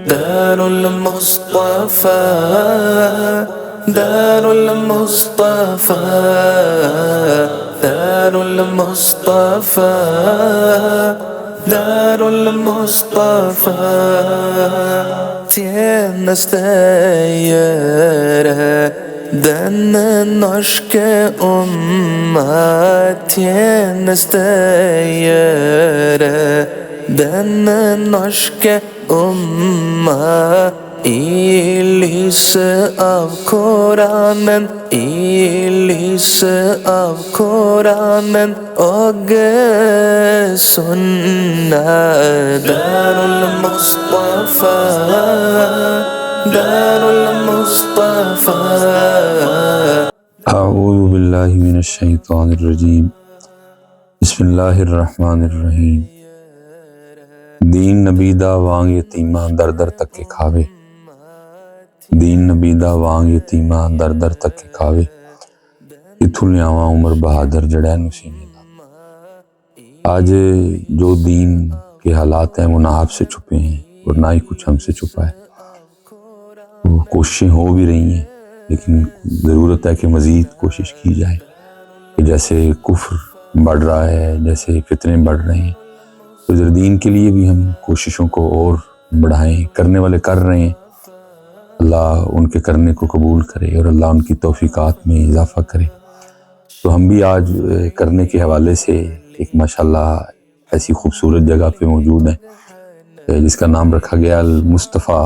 دار المصطفى دار المصطفى دار المصطفى دار المصطفى Tienes değer den aşkı umma Tienes değer den aşkı umma İlisi av Kur'an'ın İlisi av Kur'an'ın og sünnet Darul Mustafa Darul Mustafa اعوذ باللہ من الشیطان الرجیم بسم اللہ الرحمن الرحیم دین نبی دا وانگ یتیمہ در در تک کے کھاوے دین نبی دا وانگ یتیمہ در در تک کے کھاوے اتھو لیاواں عمر بہادر جڑے نسینے دا آج جو دین کے حالات ہیں وہ نہ آپ سے چھپے ہیں اور نہ ہی کچھ ہم سے چھپا ہے وہ کوششیں ہو بھی رہی ہیں لیکن ضرورت ہے کہ مزید کوشش کی جائے کہ جیسے کفر بڑھ رہا ہے جیسے فتنے بڑھ رہے ہیں تو دین کے لیے بھی ہم کوششوں کو اور بڑھائیں کرنے والے کر رہے ہیں اللہ ان کے کرنے کو قبول کرے اور اللہ ان کی توفیقات میں اضافہ کرے تو ہم بھی آج کرنے کے حوالے سے ایک ماشاءاللہ ایسی خوبصورت جگہ پہ موجود ہیں جس کا نام رکھا گیا المصطفیٰ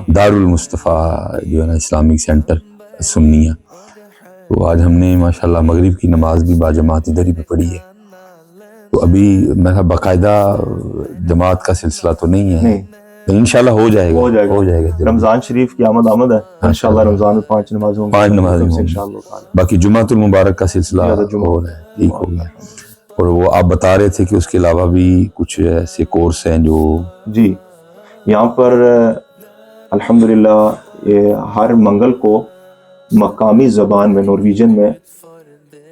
دار المصطفیٰ جو ہے نا اسلامک سینٹر سنیہ تو آج ہم نے ماشاءاللہ مغرب کی نماز بھی باجماعت ادھر ہی پہ پڑھی ہے تو ابھی میرا باقاعدہ جماعت کا سلسلہ تو نہیں ہے انشاءاللہ ہو جائے گا رمضان شریف کی آمد ہے انشاءاللہ رمضان میں 5 نمازیں ہوں گی انشاءاللہ باقی جمعۃ المبارک کا سلسلہ ہو رہا ہے ٹھیک ہو گیا اور وہ آپ بتا رہے تھے کہ اس کے علاوہ بھی کچھ ایسے کورس ہیں جو جی یہاں پر الحمدللہ ہر منگل کو مقامی زبان میں نورویجن میں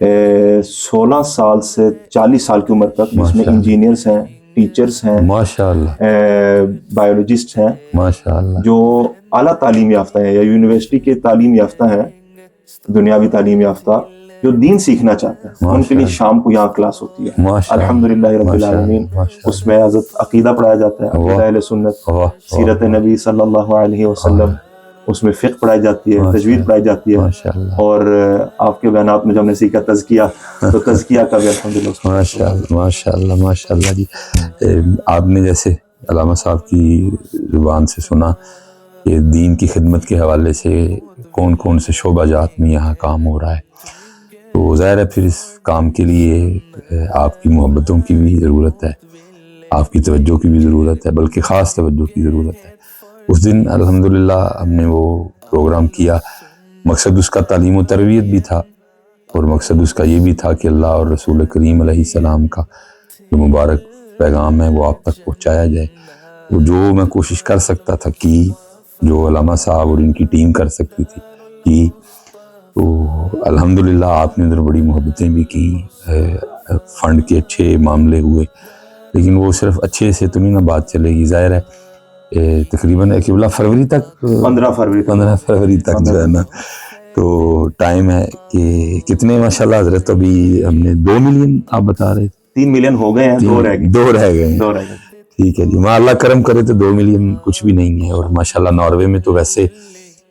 16 سال سے 40 سال کی عمر تک جس میں انجینئرز ہیں ٹیچرز ہیں ماشاءاللہ بایولوجسٹ ہیں ماشاءاللہ جو اعلیٰ تعلیم یافتہ ہیں یا یونیورسٹی کے تعلیم یافتہ ہیں دنیاوی تعلیم یافتہ جو دین سیکھنا چاہتے ہیں ان کے لیے شام کو یہاں کلاس ہوتی ہے الحمدللہ رب العالمین اس میں حضرت عقیدہ پڑھایا جاتا ہے عقیدہ اہل سنت سیرت نبی صلی اللہ علیہ وسلم اس میں فقہ پڑھائی جاتی ہے تجوید پڑھائی جاتی ہے اور آپ کے بیانات میں جو ہم نے سیکھا تزکیہ تو تزکیہ کا بھی الحمدللہ ماشاءاللہ ماشاءاللہ جی آپ نے جیسے علامہ صاحب کی زبان سے سنا کہ دین کی خدمت کے حوالے سے کون کون سے شعبہ جات میں یہاں کام ہو رہا ہے تو ظاہر ہے پھر اس کام کے لیے آپ کی محبتوں کی بھی ضرورت ہے آپ کی توجہ کی بھی ضرورت ہے بلکہ خاص توجہ کی ضرورت ہے اس دن الحمدللہ ہم نے وہ پروگرام کیا مقصد اس کا تعلیم و تربیت بھی تھا اور مقصد اس کا یہ بھی تھا کہ اللہ اور رسول کریم علیہ السلام کا جو مبارک پیغام ہے وہ آپ تک پہنچایا جائے تو جو میں کوشش کر سکتا تھا کی جو علامہ صاحب اور ان کی ٹیم کر سکتی تھی کی تو الحمدللہ آپ نے ادھر بڑی محبتیں بھی کی فنڈ کے اچھے معاملے ہوئے لیکن وہ صرف اچھے سے تو نہیں نا بات چلے گی ظاہر ہے تقریباً فروری تک 15 فروری تک جو ہے نا تو ٹائم ہے کہ کتنے ماشاءاللہ حضرت ابھی ہم نے 2 ملین آپ بتا رہے 3 ملین ہو گئے ہیں 2 رہ گئے ٹھیک ہے جی ماں اللہ کرم کرے تو 2 ملین کچھ بھی نہیں ہے اور ماشاءاللہ ناروے میں تو ویسے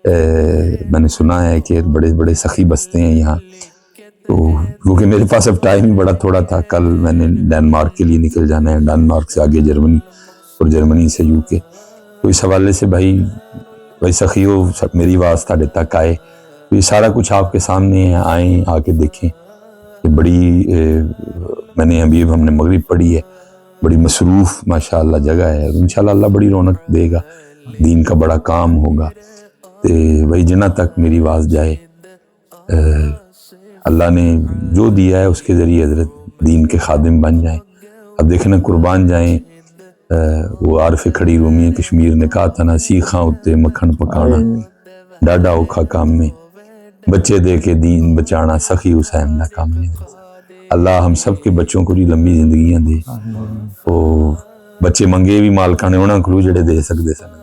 میں نے سنا ہے کہ بڑے بڑے سخی بستے ہیں یہاں تو کیونکہ میرے پاس اب ٹائم بڑا تھوڑا تھا کل میں نے ڈنمارک کے لیے نکل جانا ہے ڈنمارک سے آگے جرمنی اور جرمنی سے UK تو اس حوالے سے بھائی سخیو میری آواز تھوڑے تک آئے تو یہ سارا کچھ آپ کے سامنے آئیں آ کے دیکھیں کہ بڑی میں نے ابھی ہم نے مغرب پڑھی ہے بڑی مصروف ماشاءاللہ جگہ ہے انشاءاللہ اللہ بڑی رونق دے گا دین کا بڑا کام ہوگا تو وہی جنہ تک میری آواز جائے اللہ نے جو دیا ہے اس کے ذریعے حضرت دین کے خادم بن جائیں اب دیکھنا قربان جائیں وہ عارف کھڑی رومی کشمیر نے کہا تھا نا سیخاں اتے مکھن پکانا ڈاڈا اوکھا کام میں بچے دے کے دین بچانا سخی حسین نہ کام نہیں اللہ ہم سب کے بچوں کو بھی لمبی زندگیاں دے وہ بچے منگے بھی مالکاں نے انہاں کو جڑے دے سکدے سن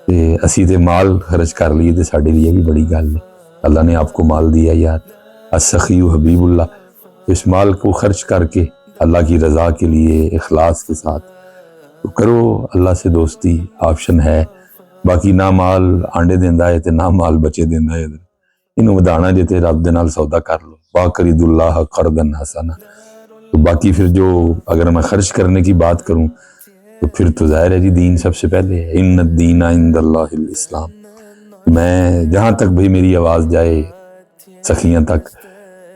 تے اسی تے مال خرچ کر لیے تے ساڈے لیے بھی بڑی گل ہے. اللہ نے آپ کو مال دیا یار، السخی حبیب اللہ. اس مال کو خرچ کر کے اللہ کی رضا کے لیے اخلاص کے ساتھ تو کرو اللہ سے دوستی. آپشن ہے. باقی نہ مال آنڈے دیندا ہے تے نہ مال بچے دیندا ہے. انہوں ودانا جے تے رب دے نال سودا کر لو. واقرض اللہ قرضا حسنا. تو باقی پھر جو اگر میں خرچ کرنے کی بات کروں تو پھر تو ظاہر ہے جی دین سب سے پہلے ہے. ان الدین عند اللہ الاسلام. میں جہاں تک بھئی میری آواز جائے سخیاں تک،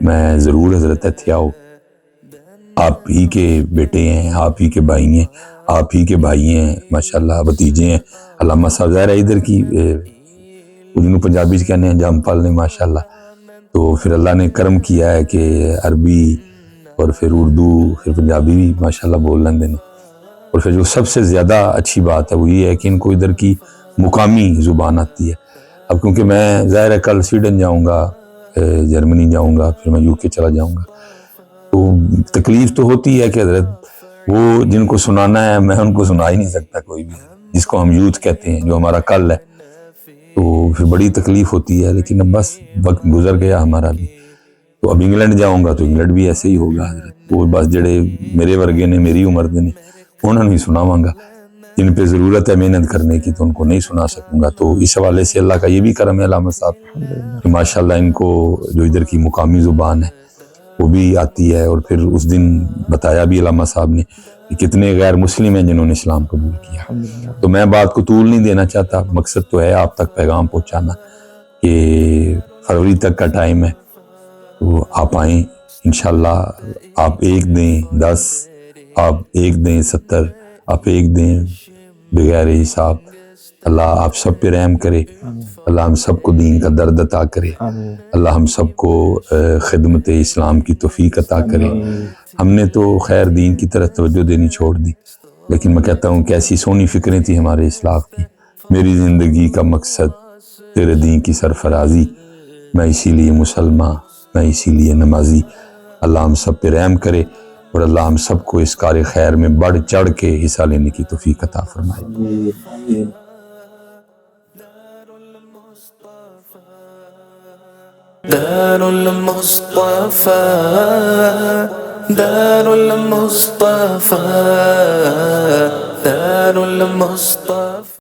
میں ضرور حضرت اتھے آؤ. آپ ہی کے بیٹے ہیں، آپ ہی کے بھائی ہیں، آپ ہی کے بھائی ہیں، ماشاءاللہ بھتیجے ہیں. علامہ صاحب ظاہر ہے ادھر کی جنہوں پنجابی سے کہنے ہیں جام پال نے ماشاءاللہ. تو پھر اللہ نے کرم کیا ہے کہ عربی اور پھر اردو پھر پنجابی بھی ماشاءاللہ بول لیندے نے. اور پھر جو سب سے زیادہ اچھی بات ہے وہ یہ ہے کہ ان کو ادھر کی مقامی زبان آتی ہے. اب کیونکہ میں ظاہر ہے کل سویڈن جاؤں گا، جرمنی جاؤں گا، پھر میں UK چلا جاؤں گا. تو تکلیف تو ہوتی ہے کہ حضرت وہ جن کو سنانا ہے میں ان کو سنا ہی نہیں سکتا کوئی بھی، جس کو ہم یوتھ کہتے ہیں جو ہمارا کل ہے. تو پھر بڑی تکلیف ہوتی ہے. لیکن اب بس وقت گزر گیا ہمارا بھی. تو اب انگلینڈ جاؤں گا تو انگلینڈ بھی ایسے ہی ہوگا حضرت. وہ بس جڑے میرے ورگے نے، میری عمر دے نے، انہوں نے سناواں گا. جن پہ ضرورت ہے محنت کرنے کی تو ان کو نہیں سنا سکوں گا. تو اس حوالے سے اللہ کا یہ بھی کرم ہے علامہ صاحب کہ ماشاءاللہ ان کو جو ادھر کی مقامی زبان ہے وہ بھی آتی ہے. اور پھر اس دن بتایا بھی علامہ صاحب نے کہ کتنے غیر مسلم ہیں جنہوں نے اسلام قبول کیا. تو میں بات کو طول نہیں دینا چاہتا. مقصد تو ہے آپ تک پیغام پہنچانا کہ فروری تک کا ٹائم ہے تو آپ آئیں انشاءاللہ. آپ ایک دیں 10، آپ ایک دیں 70، آپ ایک دیں بغیر حساب. اللہ آپ سب پہ رحم کرے. اللہ ہم سب کو دین کا درد عطا کرے. اللہ ہم سب کو خدمت اسلام کی توفیق عطا کرے. ہم نے تو خیر دین کی طرف توجہ دینی چھوڑ دی، لیکن میں کہتا ہوں کہ ایسی سونی فکریں تھی ہمارے اسلاف کی. میری زندگی کا مقصد تیرے دین کی سرفرازی، میں اسی لیے مسلمان، میں اسی لیے نمازی. اللہ ہم سب پہ رحم کرے اور اللہ ہم سب کو اس کار خیر میں بڑھ چڑھ کے حصہ لینے کی توفیق عطا فرمائے. دار المصطفى، دار المصطفى، دار المصطفى.